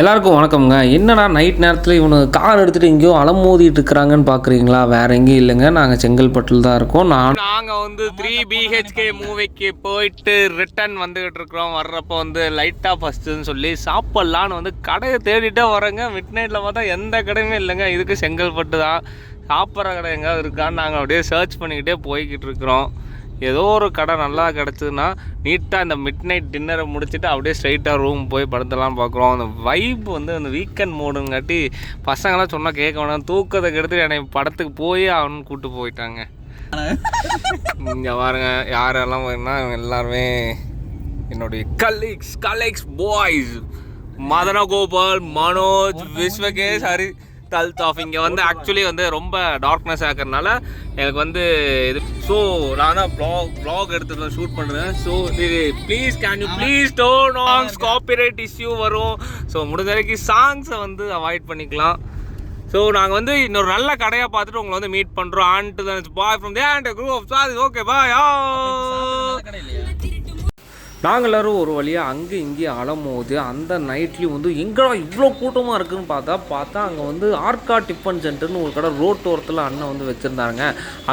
எல்லாருக்கும் வணக்கம்ங்க. என்னடா நைட் நேரத்தில் இவனு கார் எடுத்துகிட்டு எங்கேயோ அலமோதிட்டு இருக்கிறாங்கன்னு பார்க்குறீங்களா? வேறு எங்கேயும் இல்லைங்க, நாங்கள் செங்கல்பட்டில் தான் இருக்கோம். நாங்கள் வந்து 3 BHK மூவிக்கு போயிட்டு ரிட்டன் வந்துக்கிட்டு இருக்கிறோம். வர்றப்போ வந்து லைட்டாக ஃபஸ்ட்டுன்னு சொல்லி சாப்பிட்லான்னு வந்து கடையை தேடிட்டே வரேங்க. மிட் நைட்டில் பார்த்தா எந்த கடையுமே இல்லைங்க. இதுக்கு செங்கல்பட்டு தான் சாப்பிட்ற கடை எங்கேயாவது இருக்கான்னு நாங்கள் அப்படியே சர்ச் பண்ணிக்கிட்டே போய்கிட்டு இருக்கிறோம். ஏதோ ஒரு கடை நல்லா கிடச்சிதுன்னா நீட்டாக இந்த மிட் நைட் டின்னரை முடிச்சுட்டு அப்படியே ஸ்ட்ரைட்டாக ரூம் போய் படுத்தலாம் பார்க்குறோம். அந்த வைப் வந்து அந்த வீக்கெண்ட் மோடுங்காட்டி பசங்களாம் சொன்னால் கேட்க வேணாம், தூக்கத்தை கெடுத்து என்னை படத்துக்கு போய் அவனு கூப்பிட்டு போயிட்டாங்க. இங்கே பாருங்க, யாரெல்லாம் போயிருந்தா எல்லாருமே என்னுடைய கலீக்ஸ் பாய்ஸ். மதனகோபால், மனோஜ், விஸ்வகேஷ், ஹரி, அல்தாஃப். இங்கே வந்து ஆக்சுவலி வந்து ரொம்ப டார்க்னஸ் ஆகிறதுனால எனக்கு வந்து இது. ஸோ நான் தான் ப்ளாக் எடுத்து ஷூட் பண்ணுறேன். So please can you please டோன் ஆன்ஸ் காப்பிரைட் இஷ்யூ வரும். ஸோ முடிஞ்ச வரைக்கும் சாங்ஸை வந்து அவாய்ட் பண்ணிக்கலாம். ஸோ நாங்கள் வந்து இன்னொரு நல்ல கடையாக பார்த்துட்டு உங்களை வந்து மீட் பண்ணுறோம். ஆன்ட்டு தான் boy from the and group of sir. Okay bye. நாங்கள் எல்லோரும் ஒரு வழியாக அங்கே இங்கே அலமோது அந்த நைட்லேயும் வந்து எங்கடா இவ்வளோ கூட்டமாக இருக்குதுன்னு பார்த்தா அங்கே வந்து ஆர்கா டிஃபன் சென்டர்னு ஒரு கடை ரோட்டோரத்தில் அண்ணன் வந்து வச்சுருந்தாங்க.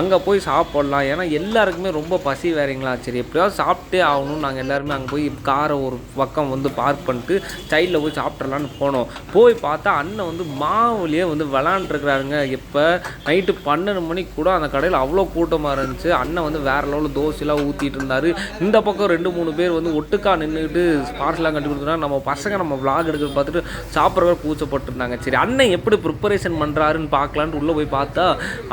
அங்கே போய் சாப்பிட்லாம், ஏன்னா எல்லாருக்குமே ரொம்ப பசி வேறீங்களா. சரி எப்படியாவது சாப்பிட்டே ஆகணும். நாங்கள் எல்லாருமே அங்கே போய் காரை ஒரு பக்கம் வந்து பார்க் பண்ணிட்டு சைடில் போய் சாப்பிட்றலான்னு போனோம். போய் பார்த்தா அண்ணன் வந்து மாவுலேயே வந்து விளாண்டுருக்குறாருங்க. இப்போ நைட்டு 12 மணிக்கு கூட அந்த கடையில் அவ்வளோ கூட்டமாக இருந்துச்சு. அண்ணன் வந்து வேறு லெவலில் தோசையெல்லாம் ஊற்றிட்டு இருந்தார். இந்த பக்கம் 2-3 பேர் வந்து ஒட்டுக்கா நின்றுக்கிட்டு ஸ்பாட்ஸ்லாம் கட்டி கொடுத்துனா நம்ம பசங்க நம்ம விளாக் எடுக்கிறது பார்த்துட்டு சாப்பிட்றவங்க கூச்சப்பட்டுருந்தாங்க. சரி அண்ணன் எப்படி ப்ரிப்பரேஷன் பண்ணுறாருன்னு பார்க்கலான்ட்டு உள்ளே போய் பார்த்தா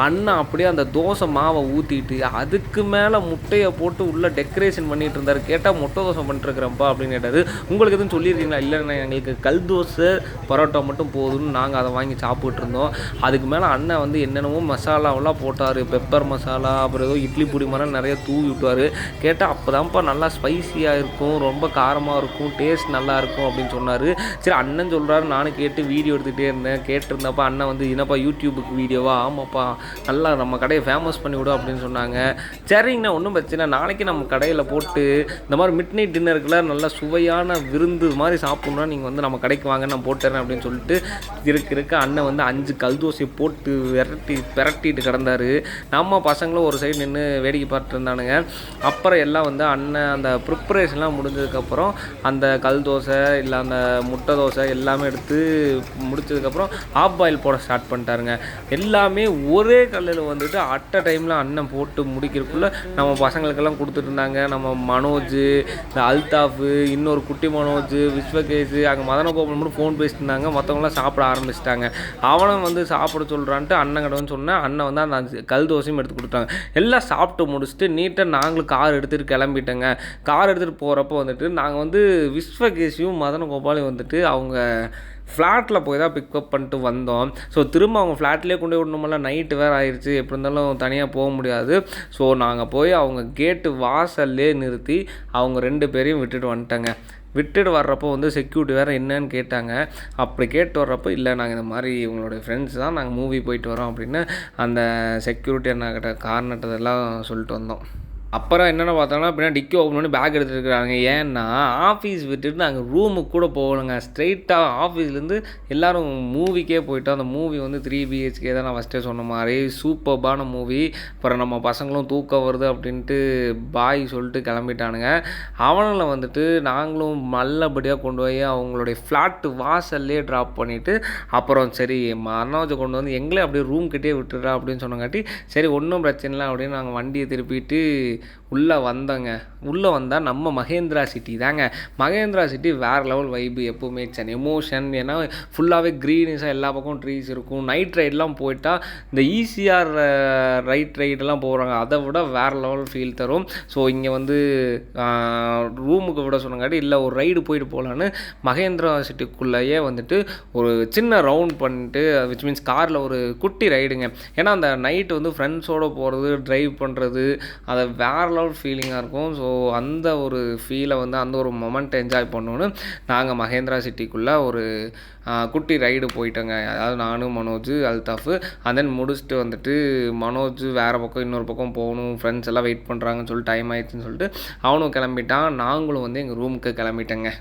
அண்ணன் அப்படியே அந்த தோசை மாவை ஊற்றிட்டு அதுக்கு மேலே முட்டையை போட்டு உள்ளே டெக்கரேஷன் பண்ணிகிட்டு இருந்தார். கேட்டால் முட்டை தோசை பண்ணிட்டுருக்குறப்பா அப்படின்னு கேட்டார். உங்களுக்கு எதுவும் சொல்லியிருக்கீங்களா? இல்லைண்ணா, எங்களுக்கு கல் தோசை பரோட்டா மட்டும் போதும்னு நாங்கள் அதை வாங்கி சாப்பிட்டு இருந்தோம். அதுக்கு மேலே அண்ணன் வந்து என்னென்னமோ மசாலாவெல்லாம் போட்டார். பெப்பர் மசாலா, அப்புறம் ஏதோ இட்லி பொடி மாதிரி நிறைய தூவி விட்டுவார். கேட்டால் அப்போ தான்ப்பா நல்லா ஸ்பைஸியாக இருக்கும், ரொம்ப காரமாக இருக்கும், டேஸ்ட் நல்லாயிருக்கும் அப்படின்னு சொன்னார். சரி அண்ணன் சொல்கிறாரு, நானும் கேட்டு வீடியோ எடுத்துகிட்டே இருந்தேன். கேட்டிருந்தப்பா அண்ணன் வந்து என்னப்பா யூடியூபுக்கு வீடியோவா? ஆமாப்பா, நல்லா நம்ம கடையை ஃபேமஸ் பண்ணி விடும் அப்படின்னு சொன்னாங்க. சரிங்கண்ணா, ஒன்றும் பிரச்சனை, நாளைக்கு நம்ம கடையில் போட்டு இந்த மாதிரி மிட் நைட் டின்னருக்குள்ள நல்லா சுவையான விருந்து மாதிரி சாப்பிட்ணுன்னா நீங்கள் வந்து நம்ம கடைக்கு வாங்க, நான் போட்டுறேன் அப்படின்னு சொல்லிட்டு இருக்க அண்ணன் வந்து 5 கல் தோசையை போட்டு பிரட்டிட்டு கிடந்தார். நம்ம பசங்களும் ஒரு சைடு நின்று வேடிக்கை பார்த்துட்டு இருந்தானுங்க. அப்புறம் எல்லாம் வந்து அண்ணன் அந்த ப்ரிப்பரேஷன்லாம் முடிஞ்சதுக்கப்புறம் அந்த கல் தோசை இல்லை அந்த முட்டை தோசை எல்லாமே எடுத்து முடிச்சதுக்கப்புறம் ஆஃப் பாயில் போட ஸ்டார்ட் பண்ணிட்டாருங்க. எல்லாமே ஒரே கல்லில் வந்துட்டு அட் அ டைமில் அண்ணன் போட்டு முடிக்கிறதுக்குள்ளே நம்ம பசங்களுக்கெல்லாம் கொடுத்துட்டு இருந்தாங்க. நம்ம மனோஜ், இந்த அல்தாஃபு, இன்னொரு குட்டி மனோஜ், விஸ்வகேஷ், அங்கே மதனகோபால் மட்டும் ஃபோன் பேசிட்டு இருந்தாங்க. மற்றவங்களாம் சாப்பிட ஆரம்பிச்சிட்டாங்க. அவனும் வந்து சாப்பிட சொல்கிறான்ட்டு அண்ணன் கிட்ட சொன்னேன். அண்ணன் வந்து அந்த 5 கல் தோசையும் எடுத்து கொடுத்தாங்க. எல்லாம் சாப்பிட்டு முடிச்சுட்டு நீட்டாக நாங்களும் கார் எடுத்துகிட்டு கிளம்பிட்டேங்க. கார் எடுத்துகிட்டு போகிறப்போ வந்துட்டு நாங்கள் வந்து விஸ்வகேஷையும் மதனகோபாலையும் வந்துட்டு அவங்க ஃப்ளாட்டில் போய் தான் பிக்கப் பண்ணிட்டு வந்தோம். ஸோ திரும்ப அவங்க ஃப்ளாட்லேயே கொண்டு விடணுமெல்லாம் நைட்டு வேறு ஆயிடுச்சு. எப்படி இருந்தாலும் தனியாக போக முடியாது. ஸோ நாங்கள் போய் அவங்க கேட்டு வாசல்லே நிறுத்தி அவங்க 2 பேரையும் விட்டுட்டு வந்துட்டேங்க. விட்டுட்டு வர்றப்போ வந்து செக்யூரிட்டி வேறு என்னன்னு கேட்டாங்க. அப்படி கேட்டு வர்றப்போ இல்லை, நாங்கள் இந்த மாதிரி உங்களுடைய ஃப்ரெண்ட்ஸ் தான், நாங்கள் மூவி போயிட்டு வரோம் அப்படின்னு அந்த செக்யூரிட்டி என்கிட்ட காரணத்தெல்லாம் சொல்லிட்டு வந்தோம். அப்புறம் என்னென்ன பார்த்தோம்னா அப்படின்னா டிக்கி ஓப்பன் பண்ணி பேக் எடுத்துருக்குறாங்க. ஏன்னா ஆஃபீஸ் விட்டுட்டு நாங்கள் ரூமுக்கு கூட போகணுங்க. ஸ்ட்ரெயிட்டாக ஆஃபீஸ்லேருந்து எல்லோரும் மூவிக்கே போயிட்டோம். அந்த மூவி வந்து 3 BHK தான், நான் ஃபஸ்ட்டே சொன்ன மாதிரி சூப்பர்பான மூவி. அப்புறம் நம்ம பசங்களும் தூக்கம் வருது அப்படின்ட்டு பாய் சொல்லிட்டு கிளம்பிட்டானுங்க. அவனில் வந்துட்டு நாங்களும் நல்லபடியாக கொண்டு போய் அவங்களுடைய ஃப்ளாட்டு வாசல்லே ட்ராப் பண்ணிவிட்டு அப்புறம் சரி மனோஜை கொண்டு வந்து எங்களே அப்படியே ரூம் கிட்டே விட்டுறா அப்படின்னு சொன்னங்காட்டி சரி ஒன்றும் பிரச்சனை இல்லை அப்படின்னு நாங்கள் வண்டியை திருப்பிட்டு உள்ளே வந்தோங்க. உள்ளே வந்தால் நம்ம மகேந்திரா சிட்டி தாங்க. மகேந்திரா சிட்டி வேறு லெவல் வைப்பு, எப்போவுமே எமோஷன். ஏன்னா ஃபுல்லாகவே க்ரீனிஸாக எல்லா பக்கம் ட்ரீஸ் இருக்கும். நைட் ரைடெலாம் போயிட்டால் இந்த ஈசிஆர் ரைடெல்லாம் போகிறாங்க, அதை விட வேறு லெவல் ஃபீல் தரும். ஸோ இங்கே வந்து ரூமுக்கு விட சொன்னங்காட்டி இல்லை ஒரு ரைடு போயிட்டு போகலான்னு மகேந்திரா சிட்டிக்குள்ளேயே வந்துட்டு ஒரு சின்ன ரவுண்ட் பண்ணிட்டு, விச் மீன்ஸ் காரில் ஒரு குட்டி ரைடுங்க. ஏன்னா அந்த நைட்டு வந்து ஃப்ரெண்ட்ஸோடு போகிறது, ட்ரைவ் பண்ணுறது, அதை வேறு லெவல் ஃபீலிங்காக இருக்கும். ஸோ அந்த ஒரு ஃபீலை வந்து அந்த ஒரு மொமெண்ட்டை என்ஜாய் பண்ணணுன்னு நாங்கள் மகேந்திரா சிட்டிக்குள்ளே ஒரு குட்டி ரைடு போயிட்டோங்க. அதாவது நானும் மனோஜ், அல்தாஃபு. அண்ட் தென் முடிச்சுட்டு வந்துட்டு மனோஜ் வேறு பக்கம் இன்னொரு பக்கம் போகணும், ஃப்ரெண்ட்ஸ் எல்லாம் வெயிட் பண்ணுறாங்கன்னு சொல்லிட்டு டைம் ஆயிடுச்சுன்னு சொல்லிட்டு அவனும் கிளம்பிட்டான். நாங்களும் வந்து எங்கள் ரூமுக்கு கிளம்பிட்டேங்க.